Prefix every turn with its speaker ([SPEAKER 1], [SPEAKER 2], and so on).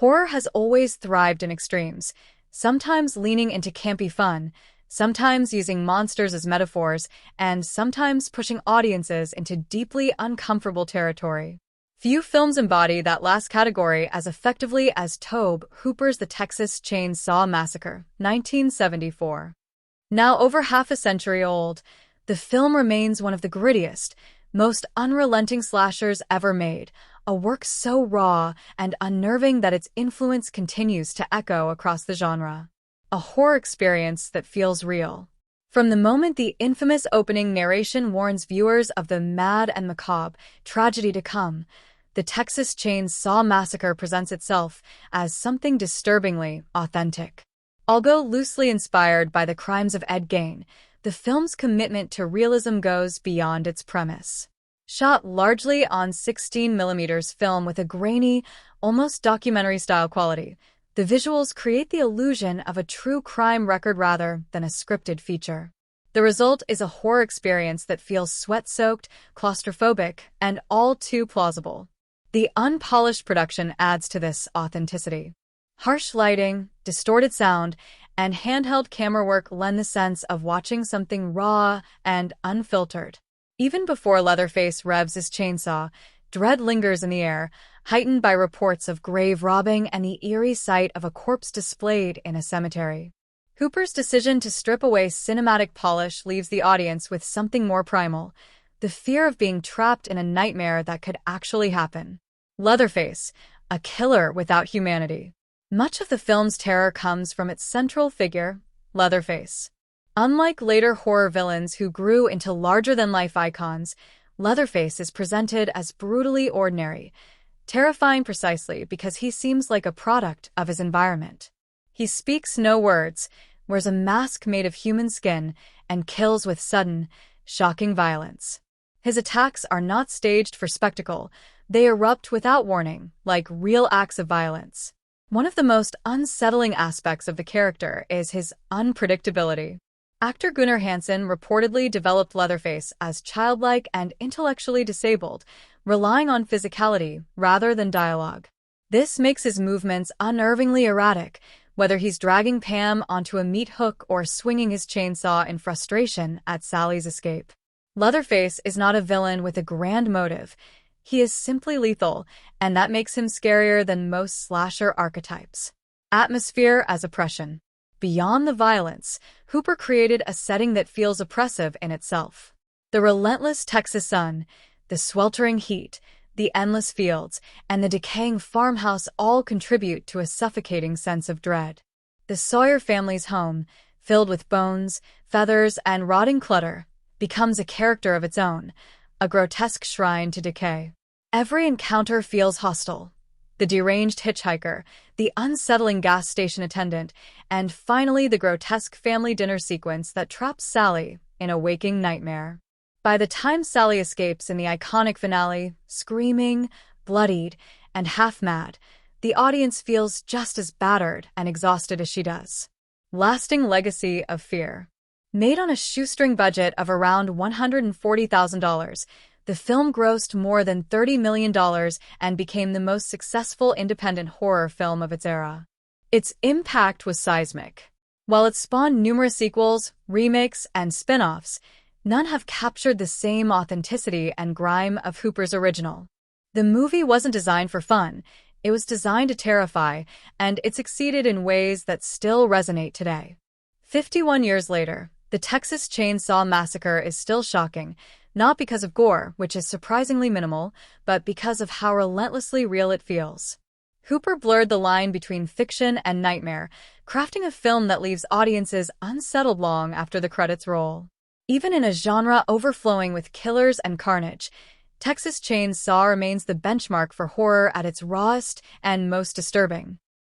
[SPEAKER 1] Horror has always thrived in extremes, sometimes leaning into campy fun, sometimes using monsters as metaphors, and sometimes pushing audiences into deeply uncomfortable territory. Few films embody that last category as effectively as Tobe Hooper's The Texas Chain Saw Massacre, 1974. Now over half a century old, the film remains one of the grittiest, most unrelenting slashers ever made, a work so raw and unnerving that its influence continues to echo across the genre. A horror experience that feels real. From the moment the infamous opening narration warns viewers of the mad and macabre tragedy to come, the Texas Chain Saw Massacre presents itself as something disturbingly authentic. Although loosely inspired by the crimes of Ed Gein, the film's commitment to realism goes beyond its premise. Shot largely on 16mm film with a grainy, almost documentary-style quality, the visuals create the illusion of a true crime record rather than a scripted feature. The result is a horror experience that feels sweat-soaked, claustrophobic, and all too plausible. The unpolished production adds to this authenticity. Harsh lighting, distorted sound, and handheld camera work lend the sense of watching something raw and unfiltered. Even before Leatherface revs his chainsaw, dread lingers in the air, heightened by reports of grave robbing and the eerie sight of a corpse displayed in a cemetery. Hooper's decision to strip away cinematic polish leaves the audience with something more primal, the fear of being trapped in a nightmare that could actually happen. Leatherface, a killer without humanity. Much of the film's terror comes from its central figure, Leatherface. Unlike later horror villains who grew into larger-than-life icons, Leatherface is presented as brutally ordinary, terrifying precisely because he seems like a product of his environment. He speaks no words, wears a mask made of human skin, and kills with sudden, shocking violence. His attacks are not staged for spectacle, they erupt without warning, like real acts of violence. One of the most unsettling aspects of the character is his unpredictability. Actor Gunnar Hansen reportedly developed Leatherface as childlike and intellectually disabled, relying on physicality rather than dialogue. This makes his movements unnervingly erratic, whether he's dragging Pam onto a meat hook or swinging his chainsaw in frustration at Sally's escape. Leatherface is not a villain with a grand motive. He is simply lethal, and that makes him scarier than most slasher archetypes. Atmosphere as oppression. Beyond the violence, Hooper created a setting that feels oppressive in itself. The relentless Texas sun, the sweltering heat, the endless fields, and the decaying farmhouse all contribute to a suffocating sense of dread. The Sawyer family's home, filled with bones, feathers, and rotting clutter, becomes a character of its own, a grotesque shrine to decay. Every encounter feels hostile. The deranged hitchhiker, the unsettling gas station attendant, and finally the grotesque family dinner sequence that traps Sally in a waking nightmare. By the time Sally escapes in the iconic finale, screaming, bloodied, and half-mad, the audience feels just as battered and exhausted as she does. Lasting legacy of fear. Made on a shoestring budget of around $140,000, the film grossed more than $30 million and became the most successful independent horror film of its era. Its impact was seismic. While it spawned numerous sequels, remakes, and spin-offs, none have captured the same authenticity and grime of Hooper's original. The movie wasn't designed for fun, it was designed to terrify, and it succeeded in ways that still resonate today. 51 years later, the Texas Chain Saw Massacre is still shocking, not because of gore, which is surprisingly minimal, but because of how relentlessly real it feels. Hooper blurred the line between fiction and nightmare, crafting a film that leaves audiences unsettled long after the credits roll. Even in a genre overflowing with killers and carnage, Texas Chain Saw remains the benchmark for horror at its rawest and most disturbing.